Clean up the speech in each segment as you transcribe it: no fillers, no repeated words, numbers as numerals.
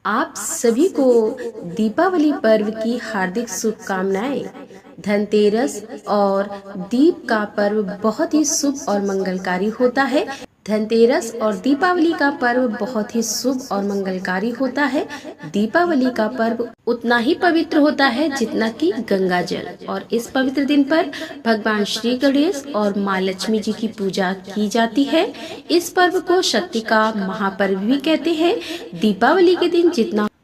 आप सभी को दीपावली पर्व की हार्दिक शुभकामनाएं। धनतेरस और दीप का पर्व बहुत ही शुभ और मंगलकारी होता है। धनतेरस और दीपावली का पर्व बहुत ही शुभ और मंगलकारी होता है। दीपावली का पर्व उतना ही पवित्र होता है जितना कि गंगा जल, और इस पवित्र दिन पर भगवान श्री गणेश और माँ लक्ष्मी जी की पूजा की जाती है। इस पर्व को शक्ति का महापर्व भी कहते हैं। दीपावली के दिन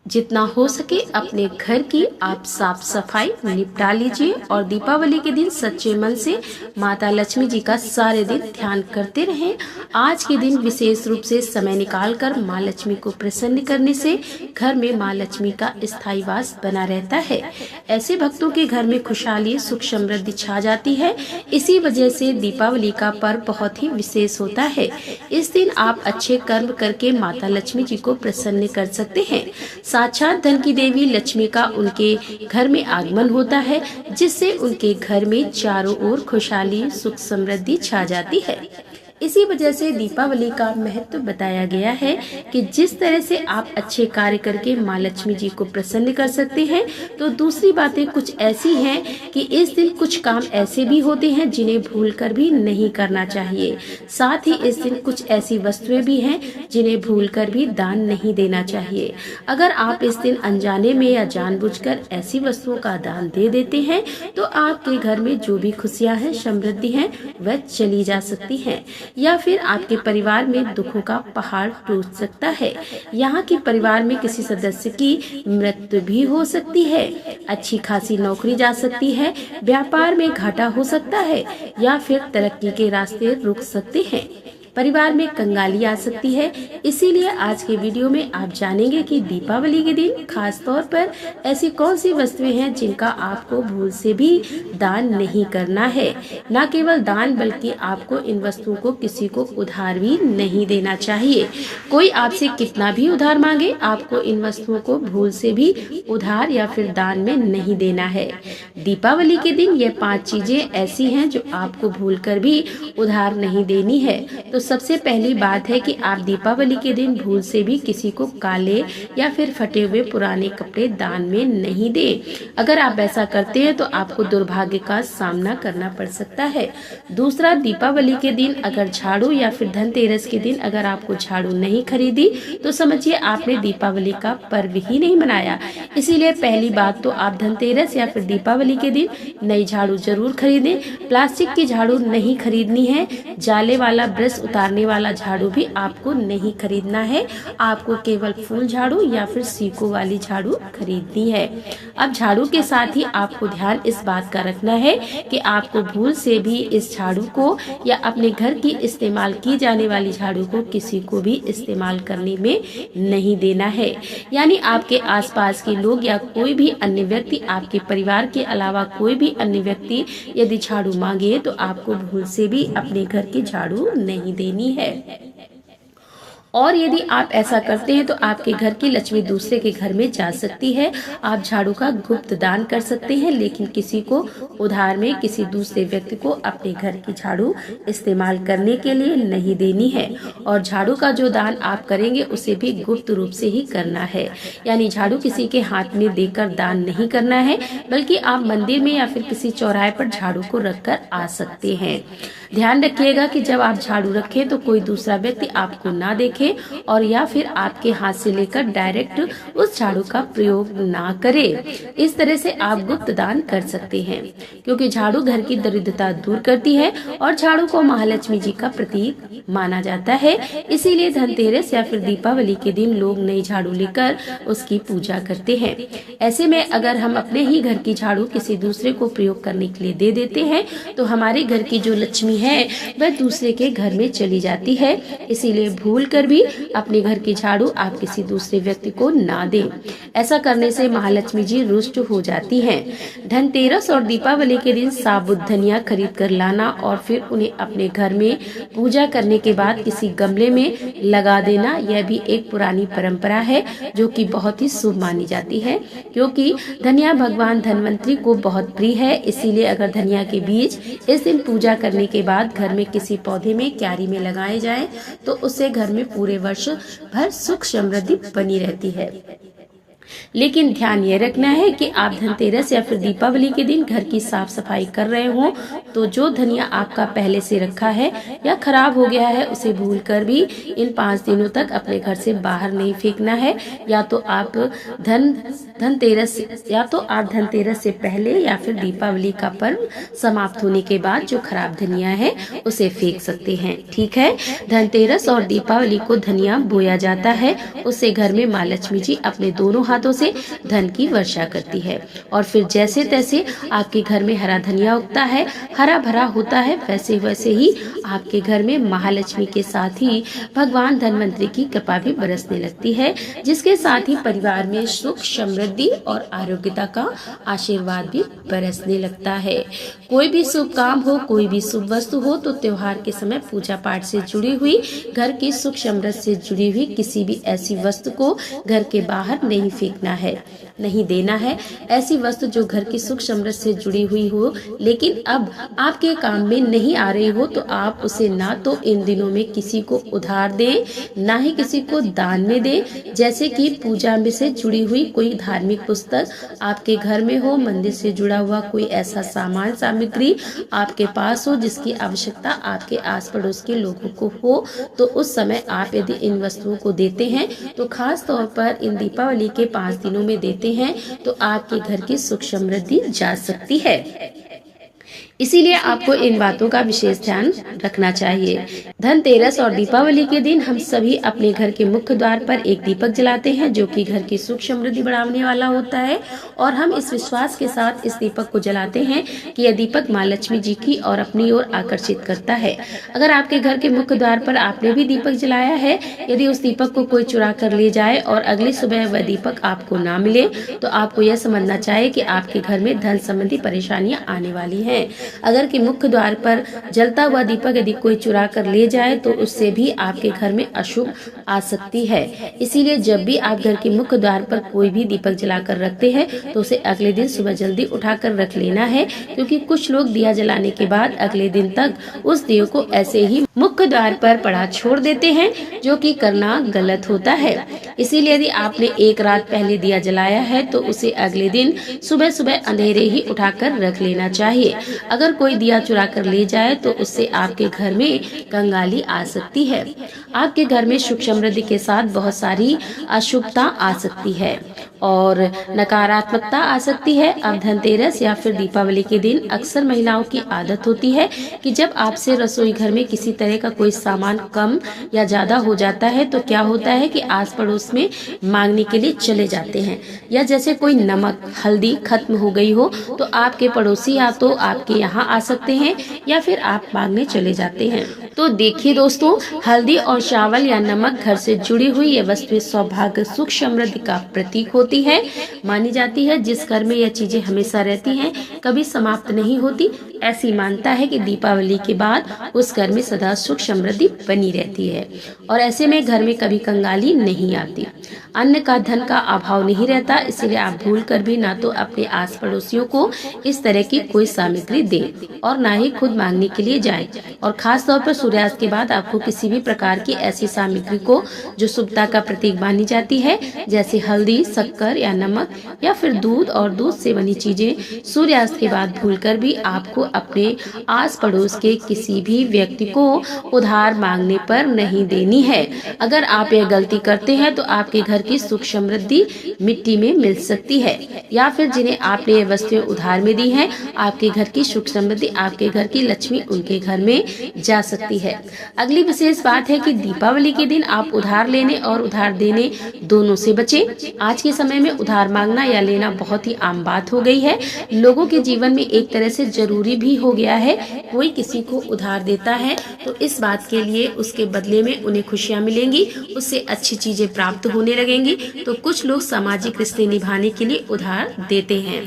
जितना हो सके अपने घर की आप साफ सफाई निपटा लीजिए और दीपावली के दिन सच्चे मन से माता लक्ष्मी जी का सारे दिन ध्यान करते रहें। आज के दिन विशेष रूप से समय निकालकर माँ लक्ष्मी को प्रसन्न करने से घर में माँ लक्ष्मी का स्थायी वास बना रहता है। ऐसे भक्तों के घर में खुशहाली सुख समृद्धि छा जाती है। इसी वजह से दीपावली का पर्व बहुत ही विशेष होता है। इस दिन आप अच्छे कर्म करके माता लक्ष्मी जी को प्रसन्न कर सकते हैं। साक्षात धन की देवी लक्ष्मी का उनके घर में आगमन होता है, जिससे उनके घर में चारों ओर खुशहाली सुख समृद्धि छा जाती है। इसी वजह से दीपावली का महत्व बताया गया है कि जिस तरह से आप अच्छे कार्य करके माँ लक्ष्मी जी को प्रसन्न कर सकते हैं, तो दूसरी बातें कुछ ऐसी हैं कि इस दिन कुछ काम ऐसे भी होते हैं जिन्हें भूलकर भी नहीं करना चाहिए। साथ ही इस दिन कुछ ऐसी वस्तुएं भी हैं जिन्हें भूलकर भी दान नहीं देना चाहिए। अगर आप इस दिन अनजाने में या जानबूझकर ऐसी वस्तुओं का दान दे देते हैं तो आपके घर में जो भी खुशियां हैं, समृद्धि है, वह चली जा सकती है, या फिर आपके परिवार में दुखों का पहाड़ टूट सकता है। यहाँ के परिवार में किसी सदस्य की मृत्यु भी हो सकती है, अच्छी खासी नौकरी जा सकती है, व्यापार में घाटा हो सकता है, या फिर तरक्की के रास्ते रुक सकते हैं, परिवार में कंगाली आ सकती है। इसीलिए आज के वीडियो में आप जानेंगे कि दीपावली के दिन खास तौर पर ऐसी कौन सी वस्तुएं हैं जिनका आपको भूल से भी दान नहीं करना है। न केवल दान बल्कि आपको इन वस्तुओं को किसी को उधार भी नहीं देना चाहिए। कोई आपसे कितना भी उधार मांगे, आपको इन वस्तुओं को भूल से भी उधार या फिर दान में नहीं देना है। दीपावली के दिन ये 5 चीजें ऐसी हैं जो आपको भूल कर भी उधार नहीं देनी है। तो सबसे पहली बात है कि आप दीपावली के दिन भूल से भी किसी को काले या फिर फटे हुए पुराने कपड़े दान में नहीं दें। अगर आप ऐसा करते हैं तो आपको दुर्भाग्य का सामना करना पड़ सकता है। दूसरा, दीपावली के दिन अगर झाड़ू या फिर धनतेरस के दिन अगर आपको झाड़ू नहीं खरीदी तो समझिए आपने दीपावली का पर्व ही नहीं मनाया। इसीलिए पहली बात तो आप धनतेरस या फिर दीपावली के दिन नई झाड़ू जरूर खरीदें। प्लास्टिक की झाड़ू नहीं खरीदनी है। जाले वाला ब्रश उतारने वाला झाड़ू भी आपको नहीं खरीदना है। आपको केवल फूल झाड़ू या फिर सीकों वाली झाड़ू खरीदनी है। अब झाड़ू के साथ ही आपको ध्यान इस बात का रखना है कि आपको भूल से भी इस झाड़ू को या अपने घर की इस्तेमाल की जाने वाली झाड़ू को किसी को भी इस्तेमाल करने में नहीं देना है। यानी आपके आसपास के लोग या कोई भी अन्य व्यक्ति, आपके परिवार के अलावा कोई भी अन्य व्यक्ति यदि झाड़ू मांगे तो आपको भूल से भी अपने घर की झाड़ू नहीं देनी है। और यदि आप ऐसा करते हैं तो आपके घर की लक्ष्मी दूसरे के घर में जा सकती है। आप झाड़ू का गुप्त दान कर सकते हैं, लेकिन किसी को उधार में किसी दूसरे व्यक्ति को अपने घर की झाड़ू इस्तेमाल करने के लिए नहीं देनी है। और झाड़ू का जो दान आप करेंगे उसे भी गुप्त रूप से ही करना है। यानी झाड़ू किसी के हाथ में देकर दान नहीं करना है, बल्कि आप मंदिर में या फिर किसी चौराहे पर झाड़ू को रखकर आ सकते हैं। ध्यान रखिएगा कि जब आप झाड़ू रखें तो कोई दूसरा व्यक्ति आपको ना देखे और या फिर आपके हाथ से लेकर डायरेक्ट उस झाड़ू का प्रयोग ना करे। इस तरह से आप गुप्त दान कर सकते हैं, क्योंकि झाड़ू घर की दरिद्रता दूर करती है और झाड़ू को महालक्ष्मी जी का प्रतीक माना जाता है। इसीलिए धनतेरस या फिर दीपावली के दिन लोग नई झाड़ू लेकर उसकी पूजा करते हैं। ऐसे में अगर हम अपने ही घर की झाड़ू किसी दूसरे को प्रयोग करने के लिए दे देते हैं तो हमारे घर की जो लक्ष्मी है वह दूसरे के घर में चली जाती है। इसीलिए भूल कर भी अपने घर की झाड़ू आप किसी दूसरे व्यक्ति को ना दें। ऐसा करने से महालक्ष्मी जी रुष्ट हो जाती हैं। धनतेरस और दीपावली के दिन साबुत धनिया खरीद कर लाना और फिर उन्हें अपने घर में पूजा करने के बाद किसी गमले में लगा देना, यह भी एक पुरानी परंपरा है जो कि बहुत ही शुभ मानी जाती है, क्योंकि धनिया भगवान धनवंतरी को बहुत प्रिय है। इसीलिए अगर धनिया के बीज इस दिन पूजा करने के बाद घर में किसी पौधे में, क्यारी में लगाए जाएं तो उससे घर में पूरे वर्ष भर सुख समृद्धि बनी रहती है। लेकिन ध्यान ये रखना है कि आप धनतेरस या फिर दीपावली के दिन घर की साफ सफाई कर रहे हो तो जो धनिया आपका पहले से रखा है या खराब हो गया है उसे भूलकर भी इन 5 दिनों तक अपने घर से बाहर नहीं फेंकना है। या तो आप धनतेरस से पहले या फिर दीपावली का पर्व समाप्त होने के बाद जो खराब धनिया है उसे फेंक सकते हैं। ठीक है, धनतेरस और दीपावली को धनिया बोया जाता है, उससे घर में माँ लक्ष्मी जी अपने दोनों हाथों से धन की वर्षा करती है और फिर जैसे तैसे आपके घर में हरा धनिया उगता है, हरा भरा होता है, वैसे वैसे ही आपके घर में महालक्ष्मी के साथ ही भगवान धनवंतरी की कृपा भी बरसने लगती है, जिसके साथ ही परिवार में सुख समृद्धि और आरोग्यता का आशीर्वाद भी बरसने लगता है। कोई भी शुभ काम हो, कोई भी शुभ वस्तु हो तो त्योहार के समय पूजा पाठ से जुड़ी हुई, घर की सुख समृद्धि से जुड़ी हुई किसी भी ऐसी वस्तु को घर के बाहर नहीं फेंकना है, नहीं देना है। ऐसी वस्तु जो घर की सुख समृद्धि से जुड़ी हुई हो लेकिन अब आपके काम में नहीं आ रही हो तो आप उसे ना तो इन दिनों में किसी को उधार दें, ना ही किसी को दान में दें। जैसे कि पूजा में से जुड़ी हुई कोई धार्मिक पुस्तक आपके घर में हो, मंदिर से जुड़ा हुआ कोई ऐसा सामान सामग्री आपके पास हो जिसकी आवश्यकता आपके आस पड़ोस के लोगों को हो, तो उस समय आप यदि इन वस्तुओं को देते हैं तो खास तौर पर इन दीपावली के 5 दिनों में देते हैं तो आपके घर की सुख समृद्धि जा सकती है। इसीलिए आपको इन बातों का विशेष ध्यान रखना चाहिए। धनतेरस और दीपावली के दिन हम सभी अपने घर के मुख्य द्वार पर एक दीपक जलाते हैं जो कि घर की सुख समृद्धि बढ़ाने वाला होता है और हम इस विश्वास के साथ इस दीपक को जलाते हैं कि यह दीपक माँ लक्ष्मी जी की और अपनी ओर आकर्षित करता है। अगर आपके घर के मुख्य द्वार पर आपने भी दीपक जलाया है, यदि उस दीपक को कोई चुरा कर ले जाए और अगली सुबह वह दीपक आपको ना मिले तो आपको यह समझना चाहिए कि आपके घर में धन संबंधी परेशानियां आने वाली हैं। अगर कि मुख्य द्वार पर जलता हुआ दीपक यदि कोई चुरा कर ले जाए तो उससे भी आपके घर में अशुभ आ सकती है। इसीलिए जब भी आप घर के मुख्य द्वार पर कोई भी दीपक जलाकर रखते हैं तो उसे अगले दिन सुबह जल्दी उठाकर रख लेना है, क्योंकि कुछ लोग दिया जलाने के बाद अगले दिन तक उस दिए को ऐसे ही मुख्य द्वार पर पड़ा छोड़ देते हैं, जो कि करना गलत होता है। इसीलिए यदि आपने एक रात पहले दिया जलाया है तो उसे अगले दिन सुबह सुबह अंधेरे ही उठाकर रख लेना चाहिए। अगर कोई दिया चुरा कर ले जाए तो उससे आपके घर में कंगाली आ सकती है, आपके घर में सुख समृद्धि के साथ बहुत सारी अशुभता आ सकती है और नकारात्मकता आ सकती है। अब धनतेरस या फिर दीपावली के दिन अक्सर महिलाओं की आदत होती है कि जब आपसे रसोई घर में किसी तरह का कोई सामान कम या ज्यादा हो जाता है तो क्या होता है कि आस पड़ोस में मांगने के लिए चले जाते हैं, या जैसे कोई नमक हल्दी खत्म हो गई हो तो आपके पड़ोसी या तो आपके यहाँ आ सकते हैं या फिर आप मांगने चले जाते हैं। तो देखिए दोस्तों, हल्दी और चावल या नमक घर से जुड़ी हुई ये वस्तुएं सौभाग्य सुख समृद्धि का प्रतीक होती है, मानी जाती है। जिस घर में यह चीजें हमेशा रहती हैं, कभी समाप्त नहीं होती, ऐसी मानता है कि दीपावली के बाद उस घर में सदा सुख समृद्धि बनी रहती है और ऐसे में घर में कभी कंगाली नहीं आती, अन्न का धन का अभाव नहीं रहता। इसलिए आप भूल कर भी ना तो अपने आस पड़ोसियों को इस तरह की कोई सामग्री दें और ना ही खुद मांगने के लिए जाएं। और खास तौर पर सूर्यास्त के बाद आपको किसी भी प्रकार की ऐसी सामग्री को जो शुभता का प्रतीक मानी जाती है, जैसे हल्दी शक्कर या नमक या फिर दूध और दूध से बनी चीजें, सूर्यास्त के बाद भूलकर भी आपको अपने आस पड़ोस के किसी भी व्यक्ति को उधार मांगने पर नहीं देनी है। अगर आप यह गलती करते हैं तो आपके घर की सुख समृद्धि मिट्टी में मिल सकती है, या फिर जिन्हें आपने ये वस्तुएं उधार में दी हैं, आपके घर की सुख समृद्धि, आपके घर की लक्ष्मी उनके घर में जा सकती है। अगली विशेष बात है कि दीपावली के दिन आप उधार लेने और उधार देने दोनों से बचें। आज के समय में उधार मांगना या लेना बहुत ही आम बात हो गई है, लोगों के जीवन में एक तरह से जरूरी भी हो गया है। कोई किसी को उधार देता है तो इस बात के लिए उसके बदले में उन्हें खुशियां मिलेंगी, उससे अच्छी चीजें प्राप्त होने लगेंगी। तो कुछ लोग सामाजिक रिश्ते निभाने के लिए उधार देते हैं।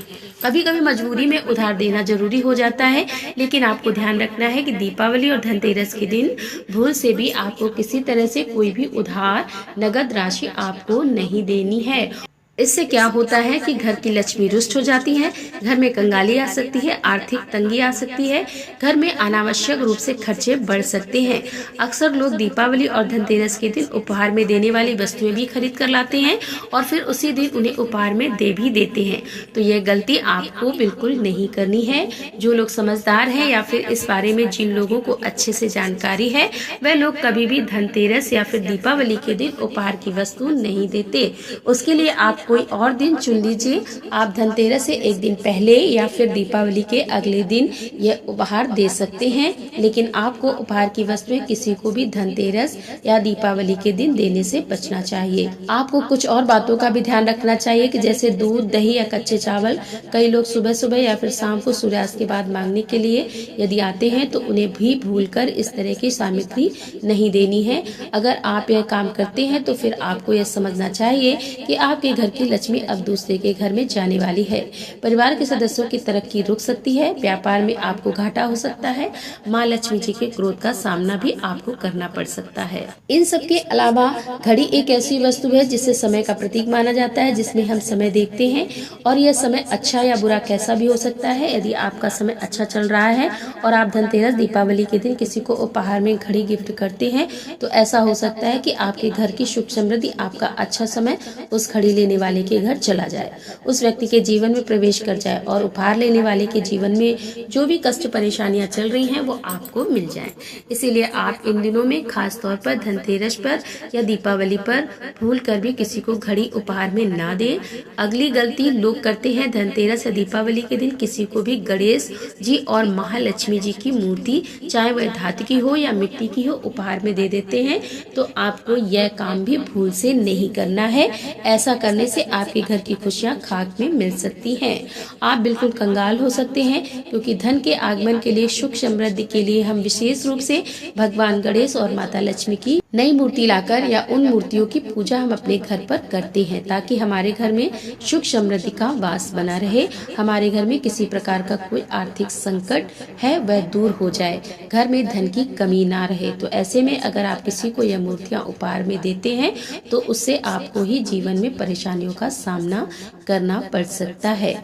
कभी कभी मजबूरी में उधार देना जरूरी हो जाता है, लेकिन आपको ध्यान रखना है कि दीपावली और धनतेरस के दिन भूल से भी आपको किसी तरह से कोई भी उधार नगद राशि आपको नहीं देनी है। इससे क्या होता है कि घर की लक्ष्मी रुष्ट हो जाती है, घर में कंगाली आ सकती है, आर्थिक तंगी आ सकती है, घर में अनावश्यक रूप से खर्चे बढ़ सकते हैं। अक्सर लोग दीपावली और धनतेरस के दिन उपहार में देने वाली वस्तुएं भी खरीद कर लाते हैं और फिर उसी दिन उन्हें उपहार में दे भी देते हैं। तो यह गलती आपको बिल्कुल नहीं करनी है। जो लोग समझदार हैं या फिर इस बारे में जिन लोगों को अच्छे से जानकारी है, वह लोग कभी भी धनतेरस या फिर दीपावली के दिन उपहार की वस्तु नहीं देते। उसके लिए आप कोई और दिन चुन लीजिए। आप धनतेरस से एक दिन पहले या फिर दीपावली के अगले दिन यह उपहार दे सकते हैं, लेकिन आपको उपहार की वस्तुएं किसी को भी धनतेरस या दीपावली के दिन देने से बचना चाहिए। आपको कुछ और बातों का भी ध्यान रखना चाहिए कि जैसे दूध, दही या कच्चे चावल कई लोग सुबह सुबह या फिर शाम को सूर्यास्त के बाद मांगने के लिए यदि आते हैं तो उन्हें भी भूलकर इस तरह की सामग्री नहीं देनी है। अगर आप यह काम करते हैं तो फिर आपको यह समझना चाहिए कि आपके घर की लक्ष्मी अब दूसरे के घर में जाने वाली है। परिवार के सदस्यों की तरक्की रुक सकती है, व्यापार में आपको घाटा हो सकता है, माँ लक्ष्मी जी के क्रोध का सामना भी आपको करना पड़ सकता है। इन सब के अलावा घड़ी एक ऐसी वस्तु है जिसे समय का प्रतीक माना जाता है, जिसमें हम समय देखते हैं और यह समय अच्छा या बुरा कैसा भी हो सकता है। यदि आपका समय अच्छा चल रहा है और आप धनतेरस, दीपावली के दिन किसी को उपहार में घड़ी गिफ्ट करते हैं तो ऐसा हो सकता है कि आपके घर की सुख समृद्धि, आपका अच्छा समय उस घड़ी लेने वाले के घर चला जाए, उस व्यक्ति के जीवन में प्रवेश कर जाए और उपहार लेने वाले के जीवन में जो भी कष्ट परेशानियां चल रही हैं वो आपको मिल जाए। इसीलिए आप इन दिनों में खास तौर पर धनतेरस पर या दीपावली पर भूल कर भी किसी को घड़ी उपहार में ना दें। अगली गलती लोग करते हैं, धनतेरस या दीपावली के दिन किसी को भी गणेश जी और महालक्ष्मी जी की मूर्ति, चाहे वह धातु की हो या मिट्टी की हो, उपहार में दे देते हैं। तो आपको यह काम भी भूल से नहीं करना है। ऐसा करने से आपके घर की खुशियां खाक में मिल सकती हैं। आप बिल्कुल कंगाल हो सकते हैं, क्योंकि धन के आगमन के लिए, सुख समृद्धि के लिए हम विशेष रूप से भगवान गणेश और माता लक्ष्मी की नई मूर्ति लाकर या उन मूर्तियों की पूजा हम अपने घर पर करते हैं, ताकि हमारे घर में सुख समृद्धि का वास बना रहे, हमारे घर में किसी प्रकार का कोई आर्थिक संकट है वह दूर हो जाए, घर में धन की कमी ना रहे। तो ऐसे में अगर आप किसी को यह मूर्तियां उपहार में देते हैं तो उससे आपको ही जीवन में परेशानियों का सामना करना पड़ सकता है।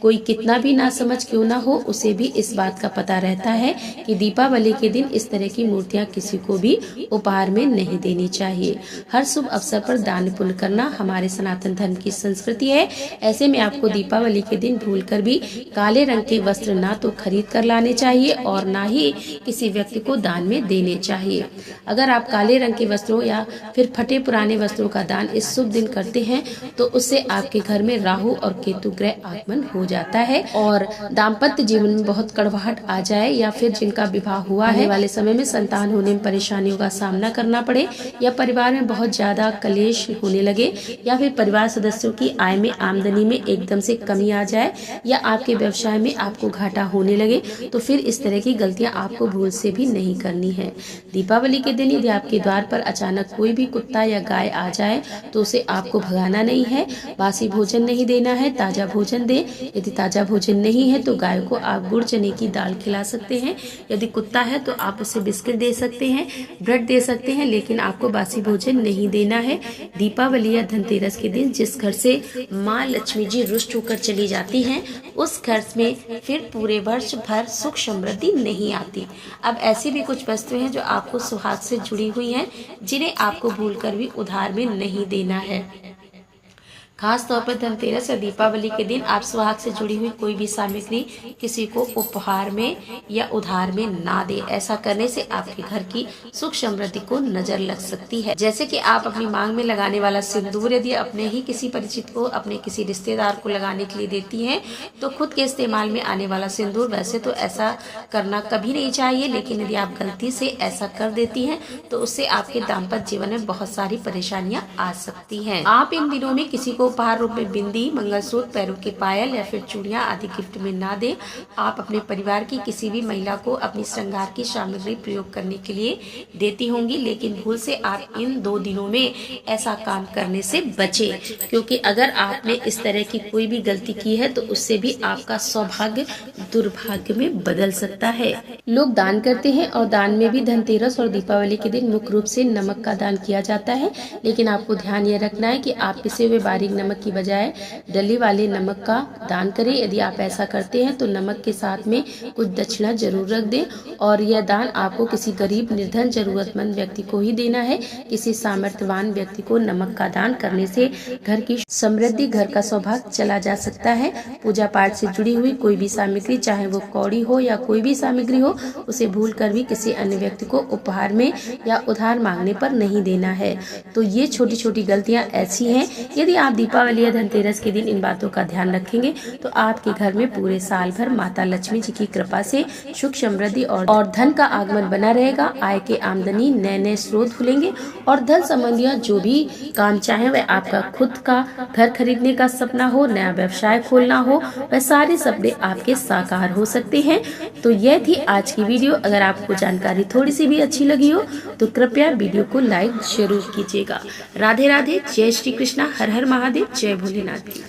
कोई कितना भी ना समझ क्यों ना हो, उसे भी इस बात का पता रहता है कि दीपावली के दिन इस तरह की मूर्तियां किसी को भी उपहार में नहीं देनी चाहिए। हर शुभ अवसर पर दान पुण्य करना हमारे सनातन धर्म की संस्कृति है। ऐसे में आपको दीपावली के दिन भूलकर भी काले रंग के वस्त्र ना तो खरीद कर लाने चाहिए और ना ही किसी व्यक्ति को दान में देने चाहिए। अगर आप काले रंग के वस्त्रों या फिर फटे पुराने वस्त्रों का दान इस शुभ दिन करते हैं तो उससे आपके घर में राहु और केतु ग्रह आगमन हो जाता है और दाम्पत्य जीवन में बहुत कड़वाहट आ जाए, या फिर जिनका विवाह हुआ है वाले समय में संतान होने में परेशानियों का सामना करना पड़े, या परिवार में बहुत ज्यादा कलेश होने लगे, या फिर परिवार सदस्यों की आय में, आमदनी में एकदम से कमी आ जाए, या आपके व्यवसाय में आपको घाटा होने लगे, तो फिर इस तरह की गलतियां आपको भूल से भी नहीं करनी है। दीपावली के दिन यदि आपके द्वार पर अचानक कोई भी कुत्ता या गाय आ जाए तो उसे आपको भगाना नहीं है, बासी भोजन नहीं देना है, ताजा भोजन दे। यदि ताजा भोजन नहीं है तो गाय को आप गुड़ चने की दाल खिला सकते हैं। यदि कुत्ता है तो आप उसे बिस्किट दे सकते हैं, ब्रेड दे सकते हैं, लेकिन आपको बासी भोजन नहीं देना है। दीपावली या धनतेरस के दिन जिस घर से माँ लक्ष्मी जी रुष्ट होकर चली जाती हैं, उस घर में फिर पूरे वर्ष भर सुख समृद्धि नहीं आती। अब ऐसी भी कुछ वस्तुएं हैं जो आपको सुहाग से जुड़ी हुई हैं, जिन्हें आपको भूलकर भी उधार में नहीं देना है। खास तौर पर धनतेरस या दीपावली के दिन आप सुहाग से जुड़ी हुई कोई भी सामग्री किसी को उपहार में या उधार में ना दे। ऐसा करने से आपके घर की सुख समृद्धि को नजर लग सकती है। जैसे कि आप अपनी मांग में लगाने वाला सिंदूर यदि अपने ही किसी परिचित को, अपने किसी रिश्तेदार को लगाने के लिए देती हैं, तो खुद के इस्तेमाल में आने वाला सिंदूर, वैसे तो ऐसा करना कभी नहीं चाहिए, लेकिन यदि आप गलती से ऐसा कर देती हैं तो उससे आपके दाम्पत्य जीवन में बहुत सारी परेशानियां आ सकती हैं। आप इन दिनों में किसी को उपहार रूप में बिंदी, मंगलसूत्र, पैरों के पायल या फिर चूड़ियां आदि गिफ्ट में ना दें। आप अपने परिवार की किसी भी महिला को अपनी श्रृंगार की सामग्री प्रयोग करने के लिए देती होंगी, लेकिन भूल से आप इन 2 दिनों में ऐसा काम करने से बचें, क्योंकि अगर आपने इस तरह की कोई भी गलती की है तो उससे भी आपका सौभाग्य दुर्भाग्य में बदल सकता है। लोग दान करते हैं और दान में भी धनतेरस और दीपावली के दिन मुख्य रूप से नमक का दान किया जाता है, लेकिन आपको ध्यान ये रखना है कि आप पिसे हुए बारीक नमक की बजाय डले वाले नमक का दान करें। यदि आप ऐसा करते हैं तो नमक के साथ में कुछ दक्षिणा जरूर रख दें और यह दान आपको किसी गरीब, निर्धन, जरूरतमंद व्यक्ति को ही देना है। किसी सामर्थ्यवान व्यक्ति को नमक का दान करने से घर की समृद्धि, घर का सौभाग्य चला जा सकता है। पूजा पाठ से जुड़ी हुई कोई भी सामग्री, चाहे वो कौड़ी हो या कोई भी सामग्री हो, उसे भूल कर भी किसी अन्य व्यक्ति को उपहार में या उधार मांगने पर नहीं देना है। तो ये छोटी छोटी गलतियां ऐसी हैं, यदि आप दीपावली या धनतेरस के दिन इन बातों का ध्यान रखेंगे तो आपके घर में पूरे साल भर माता लक्ष्मी जी की कृपा से सुख, समृद्धि और धन का आगमन बना रहेगा। आय के आमदनी नए नए स्रोत खुलेंगे और धन संबंधी जो भी काम चाहे, वह आपका खुद का घर खरीदने का सपना हो, नया व्यवसाय खोलना हो, वह सारे सपने आपके साकार हो सकते हैं। तो यह थी आज की वीडियो। अगर आपको जानकारी थोड़ी सी भी अच्छी लगी हो तो कृपया वीडियो को लाइक जरूर कीजिएगा। राधे राधे, जय श्री कृष्णा, हर हर महादेव, जय भोलेनाथ की।